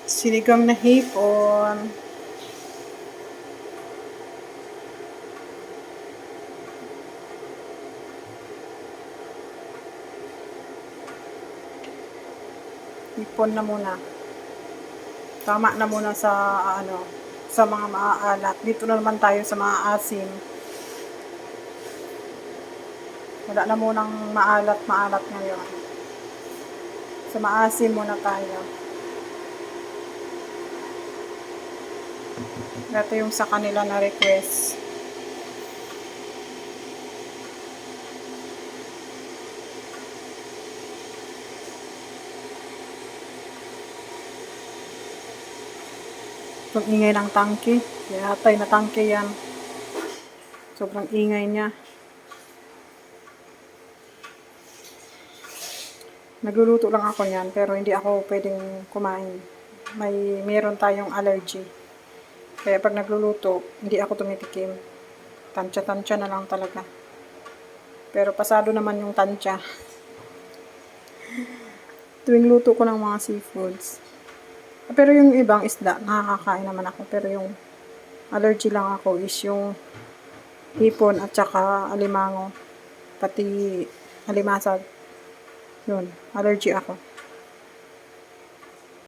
Sinigang na hipon. Hipon na muna. Tama na muna sa sa mga maaalat. Dito na naman tayo sa maaasim. Wala na munang maalat ngayon. Sa maasim muna tayo. Ito yung sa kanila na request. Itong ingay ng tangke. Yatay na tangke yan. Sobrang ingay niya. Nagluluto lang ako yan, pero hindi ako pwedeng kumain. Meron tayong allergy. Kaya pag nagluluto, hindi ako tumitikim. Tansya-tansya na lang talaga. Pero pasado naman yung tansya. Tuwing luto ko ng mga seafoods. Pero yung ibang isda, nakakakain naman ako. Pero yung allergy lang ako is yung hipon at saka alimango. Pati alimasag. Yun, allergy ako.